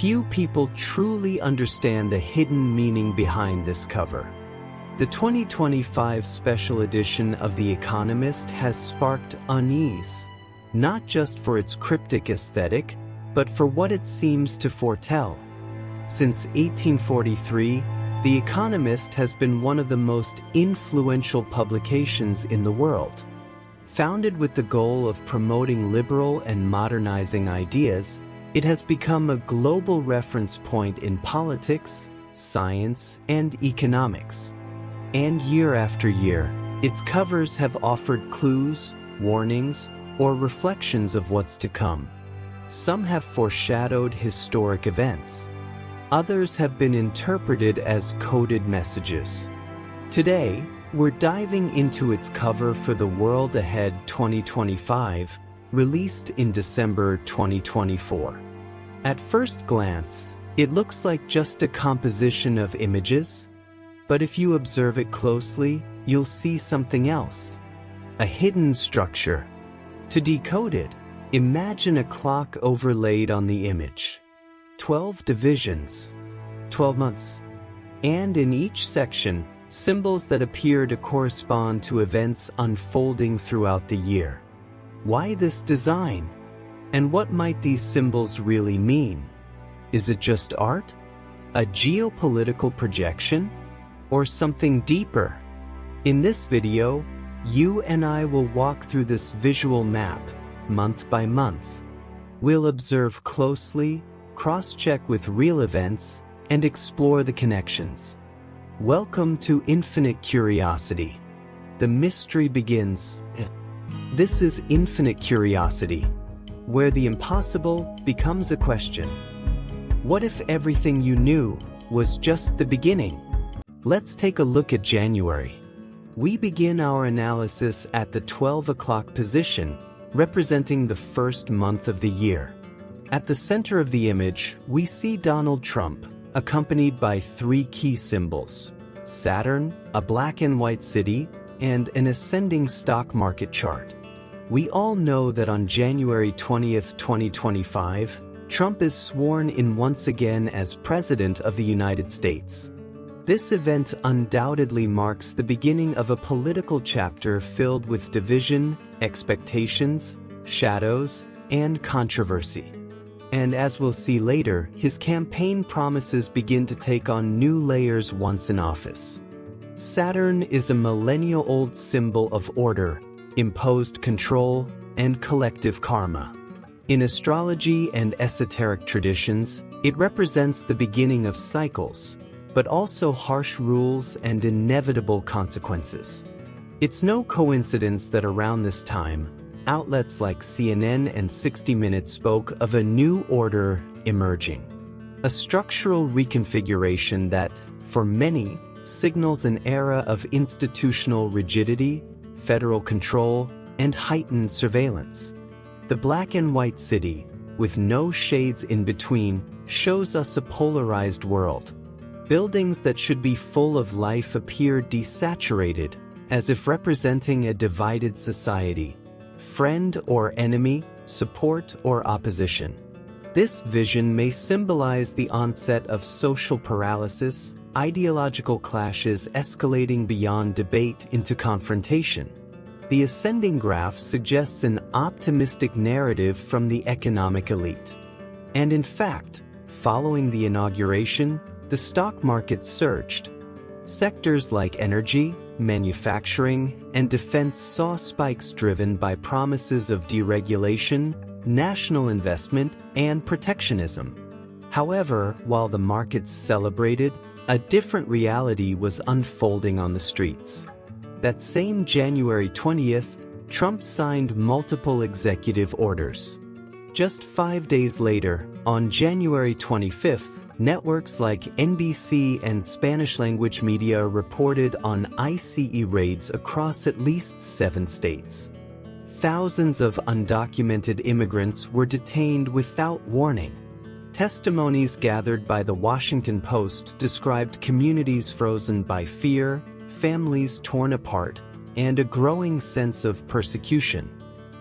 few people truly understand the hidden meaning behind this cover. The 2025 special edition of The Economist has sparked unease, not just for its cryptic aesthetic, but for what it seems to foretell. Since 1843, The Economist has been one of the most influential publications in the world. Founded with the goal of promoting liberal and modernizing ideas, it has become a global reference point in politics, science, and economics. And year after year, its covers have offered clues, warnings, or reflections of what's to come. Some have foreshadowed historic events. Others have been interpreted as coded messages. Today, we're diving into its cover for the World Ahead 2025, released in December 2024. At first glance, it looks like just a composition of images, but if you observe it closely, you'll see something else. A hidden structure. To decode it, imagine a clock overlaid on the image. 12 divisions, 12 months, and in each section, symbols that appear to correspond to events unfolding throughout the year. Why this design? And what might these symbols really mean? Is it just art? A geopolitical projection? Or something deeper? In this video, you and I will walk through this visual map, month by month. We'll observe closely, cross-check with real events, and explore the connections. Welcome to Infinite Curiosity. The mystery begins. This is Infinite Curiosity, where the impossible becomes a question. What if everything you knew was just the beginning? Let's take a look at January. We begin our analysis at the 12 o'clock position, representing the first month of the year. At the center of the image, we see Donald Trump, accompanied by three key symbols: Saturn, a black and white city, and an ascending stock market chart. We all know that on January 20th, 2025, Trump is sworn in once again as President of the United States. This event undoubtedly marks the beginning of a political chapter filled with division, expectations, shadows, and controversy. And as we'll see later, his campaign promises begin to take on new layers once in office. Saturn is a millennial-old symbol of order, imposed control, and collective karma. In astrology and esoteric traditions, it represents the beginning of cycles, but also harsh rules and inevitable consequences. It's no coincidence that around this time, outlets like CNN and 60 Minutes spoke of a new order emerging. A structural reconfiguration that, for many, signals an era of institutional rigidity, federal control, and heightened surveillance. The black and white city, with no shades in between, shows us a polarized world. Buildings that should be full of life appear desaturated, as if representing a divided society. Friend or enemy, support or opposition. This vision may symbolize the onset of social paralysis, ideological clashes escalating beyond debate into confrontation. The ascending graph suggests an optimistic narrative from the economic elite. And in fact, following the inauguration, the stock market surged. Sectors like energy, manufacturing, and defense saw spikes driven by promises of deregulation, national investment, and protectionism. However, while the markets celebrated, a different reality was unfolding on the streets. That same January 20th, Trump signed multiple executive orders. Just 5 days later, on January 25th, networks like NBC and Spanish-language media reported on ICE raids across at least 7 states. Thousands of undocumented immigrants were detained without warning. Testimonies gathered by the Washington Post described communities frozen by fear, families torn apart, and a growing sense of persecution.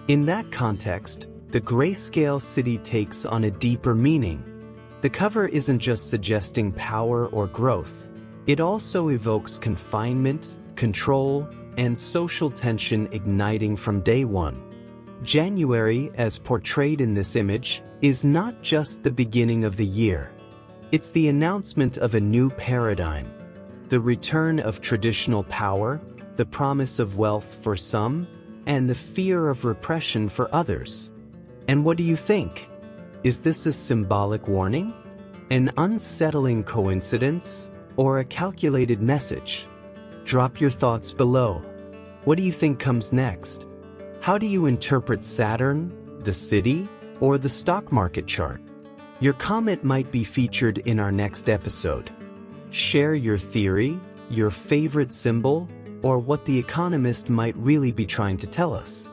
In that context, the grayscale city takes on a deeper meaning. The cover isn't just suggesting power or growth. It also evokes confinement, control, and social tension igniting from day one. January, as portrayed in this image, is not just the beginning of the year. It's the announcement of a new paradigm. The return of traditional power, the promise of wealth for some, and the fear of repression for others. And what do you think? Is this a symbolic warning? An unsettling coincidence? Or a calculated message? Drop your thoughts below. What do you think comes next? How do you interpret Saturn, the city, or the stock market chart? Your comment might be featured in our next episode. Share your theory, your favorite symbol, or what the Economist might really be trying to tell us.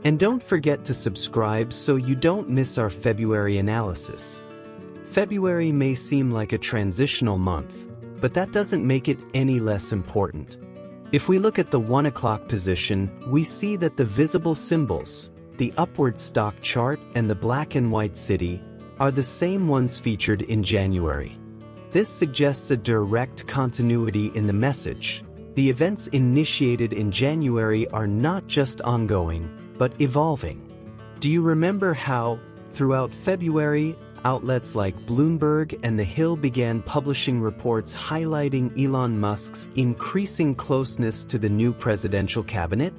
And don't forget to subscribe so you don't miss our February analysis. February may seem like a transitional month, but that doesn't make it any less important. If we look at the 1 o'clock position, we see that the visible symbols, the upward stock chart and the black and white city, are the same ones featured in January. This suggests a direct continuity in the message. The events initiated in January are not just ongoing, but evolving. Do you remember how, throughout February, outlets like Bloomberg and The Hill began publishing reports highlighting Elon Musk's increasing closeness to the new presidential cabinet?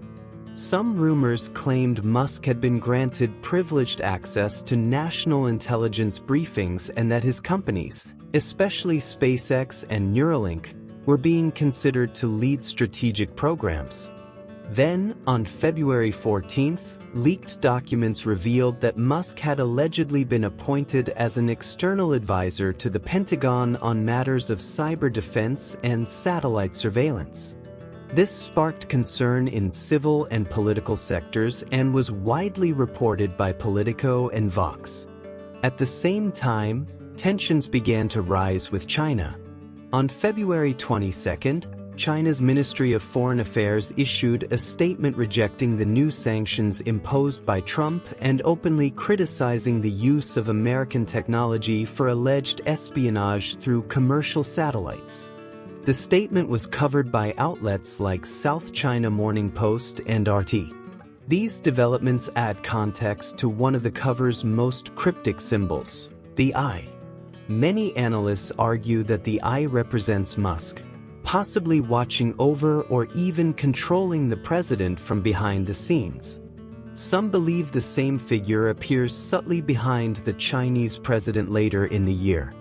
Some rumors claimed Musk had been granted privileged access to national intelligence briefings and that his companies, especially SpaceX and Neuralink, were being considered to lead strategic programs. Then, on February 14th, leaked documents revealed that Musk had allegedly been appointed as an external advisor to the Pentagon on matters of cyber defense and satellite surveillance. This sparked concern in civil and political sectors and was widely reported by Politico and Vox. At the same time, tensions began to rise with China. On February 22nd, China's Ministry of Foreign Affairs issued a statement rejecting the new sanctions imposed by Trump and openly criticizing the use of American technology for alleged espionage through commercial satellites. The statement was covered by outlets like South China Morning Post and RT. These developments add context to one of the cover's most cryptic symbols, the eye. Many analysts argue that the eye represents Musk, possibly watching over or even controlling the president from behind the scenes. Some believe the same figure appears subtly behind the Chinese president later in the year.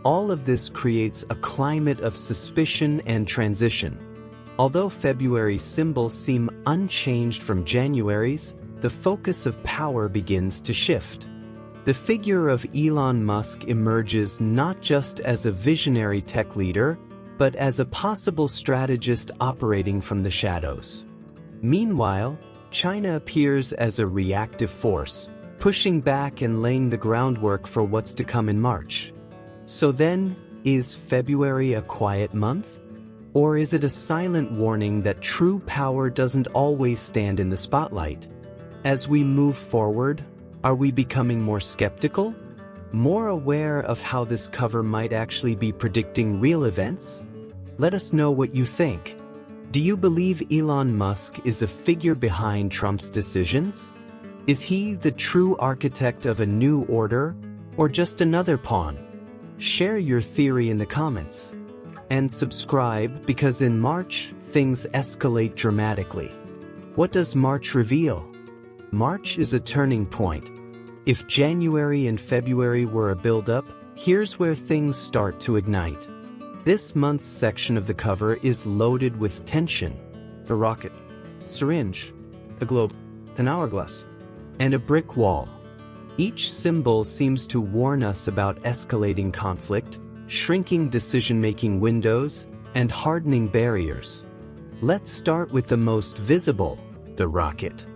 All of this creates a climate of suspicion and transition. Although February's symbols seem unchanged from January's, the focus of power begins to shift. The figure of Elon Musk emerges not just as a visionary tech leader, but as a possible strategist operating from the shadows. Meanwhile, China appears as a reactive force, pushing back and laying the groundwork for what's to come in March. So then, is February a quiet month? Or is it a silent warning that true power doesn't always stand in the spotlight? As we move forward, are we becoming more skeptical? More aware of how this cover might actually be predicting real events? Let us know what you think. Do you believe Elon Musk is a figure behind Trump's decisions? Is he the true architect of a new order, or just another pawn? Share your theory in the comments. And subscribe because in March, things escalate dramatically. What does March reveal? March is a turning point. If January and February were a build-up, here's where things start to ignite. This month's section of the cover is loaded with tension. A rocket, syringe, a globe, an hourglass, and a brick wall. Each symbol seems to warn us about escalating conflict, shrinking decision-making windows, and hardening barriers. Let's start with the most visible, the rocket.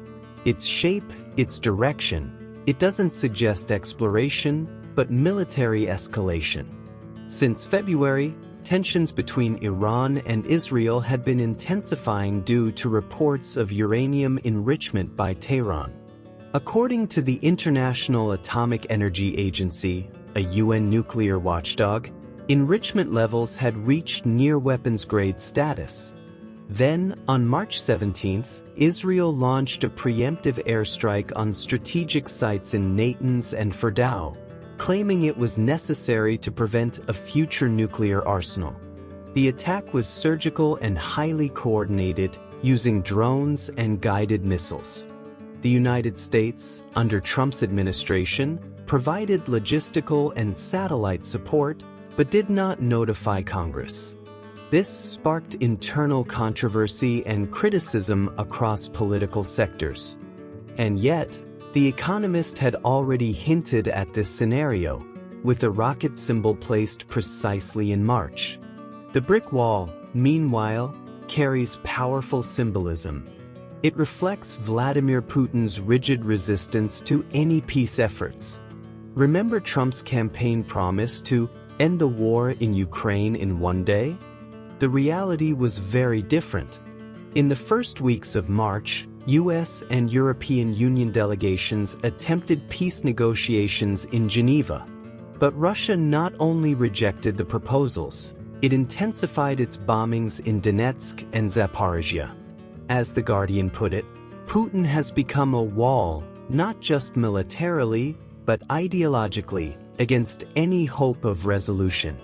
Its shape, its direction, it doesn't suggest exploration, but military escalation. Since February, tensions between Iran and Israel had been intensifying due to reports of uranium enrichment by Tehran. According to the International Atomic Energy Agency, a UN nuclear watchdog, enrichment levels had reached near weapons-grade status. Then, on March 17th, Israel launched a preemptive airstrike on strategic sites in Natanz and Fordow, claiming it was necessary to prevent a future nuclear arsenal. The attack was surgical and highly coordinated, using drones and guided missiles. The United States, under Trump's administration, provided logistical and satellite support, but did not notify Congress. This sparked internal controversy and criticism across political sectors. And yet, The Economist had already hinted at this scenario, with a rocket symbol placed precisely in March. The brick wall, meanwhile, carries powerful symbolism. It reflects Vladimir Putin's rigid resistance to any peace efforts. Remember Trump's campaign promise to end the war in Ukraine in one day? The reality was very different. In the first weeks of March, US and European Union delegations attempted peace negotiations in Geneva. But Russia not only rejected the proposals, it intensified its bombings in Donetsk and Zaporizhia. As The Guardian put it, Putin has become a wall, not just militarily, but ideologically, against any hope of resolution.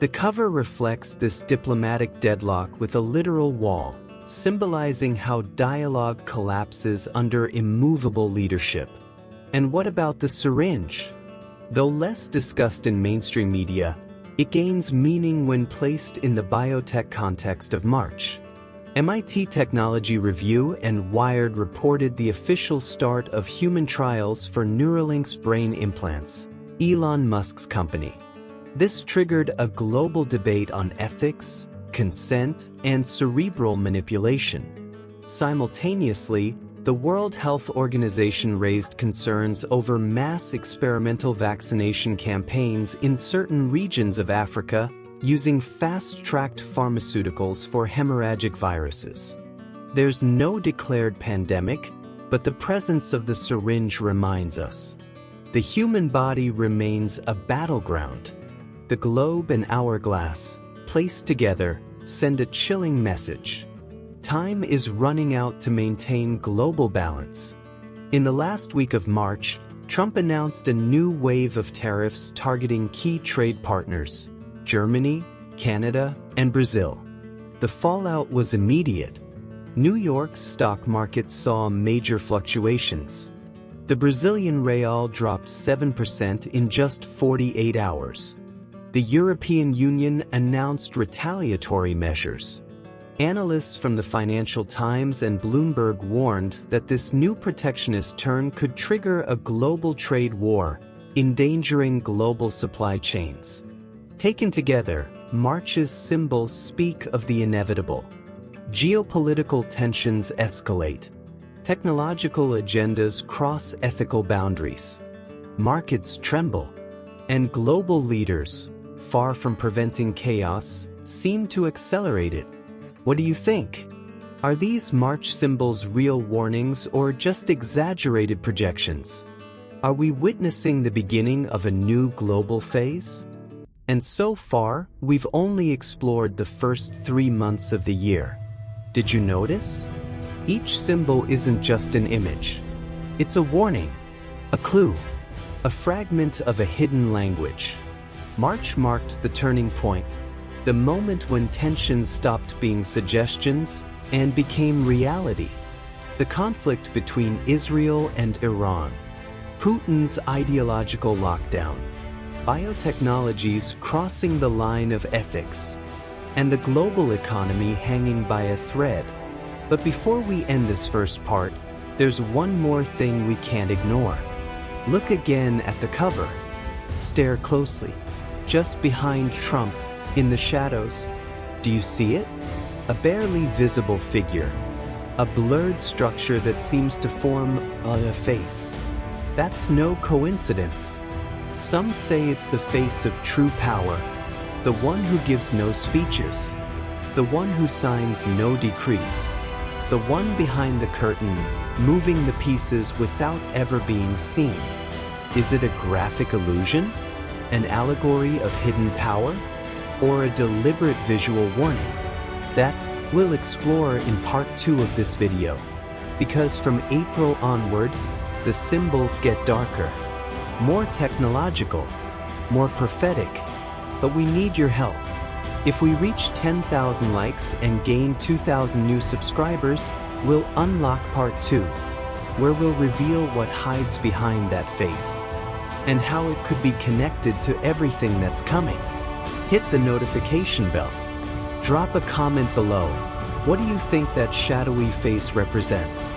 The cover reflects this diplomatic deadlock with a literal wall, symbolizing how dialogue collapses under immovable leadership. And what about the syringe? Though less discussed in mainstream media, it gains meaning when placed in the biotech context of March. MIT Technology Review and Wired reported the official start of human trials for Neuralink's brain implants, Elon Musk's company. This triggered a global debate on ethics, consent, and cerebral manipulation. Simultaneously, the World Health Organization raised concerns over mass experimental vaccination campaigns in certain regions of Africa using fast-tracked pharmaceuticals for hemorrhagic viruses. There's no declared pandemic, but the presence of the syringe reminds us. The human body remains a battleground. The globe and hourglass, placed together, send a chilling message. Time is running out to maintain global balance. In the last week of March, Trump announced a new wave of tariffs targeting key trade partners, Germany, Canada, and Brazil. The fallout was immediate. New York's stock market saw major fluctuations. The Brazilian real dropped 7% in just 48 hours. The European Union announced retaliatory measures. Analysts from the Financial Times and Bloomberg warned that this new protectionist turn could trigger a global trade war, endangering global supply chains. Taken together, March's symbols speak of the inevitable. Geopolitical tensions escalate. Technological agendas cross ethical boundaries. Markets tremble. And global leaders, far from preventing chaos, seem to accelerate it. What do you think? Are these March symbols real warnings or just exaggerated projections? Are we witnessing the beginning of a new global phase? And so far, we've only explored the first 3 months of the year. Did you notice? Each symbol isn't just an image. It's a warning, a clue, a fragment of a hidden language. March marked the turning point, the moment when tensions stopped being suggestions and became reality. The conflict between Israel and Iran, Putin's ideological lockdown, biotechnologies crossing the line of ethics, and the global economy hanging by a thread. But before we end this first part, there's one more thing we can't ignore. Look again at the cover. Stare closely. Just behind Trump, in the shadows, do you see it? A barely visible figure. A blurred structure that seems to form a face. That's no coincidence. Some say it's the face of true power, the one who gives no speeches, the one who signs no decrees, the one behind the curtain, moving the pieces without ever being seen. Is it a graphic illusion? An allegory of hidden power? Or a deliberate visual warning? That we'll explore in part 2 of this video. Because from April onward, the symbols get darker, more technological, more prophetic, but we need your help. If we reach 10,000 likes and gain 2,000 new subscribers, we'll unlock part 2, where we'll reveal what hides behind that face, and how it could be connected to everything that's coming. Hit the notification bell. Drop a comment below. What do you think that shadowy face represents?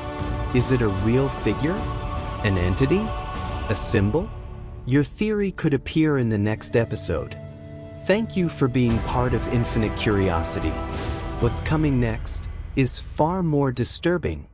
Is it a real figure? An entity? A symbol? Your theory could appear in the next episode. Thank you for being part of Infinite Curiosity. What's coming next is far more disturbing.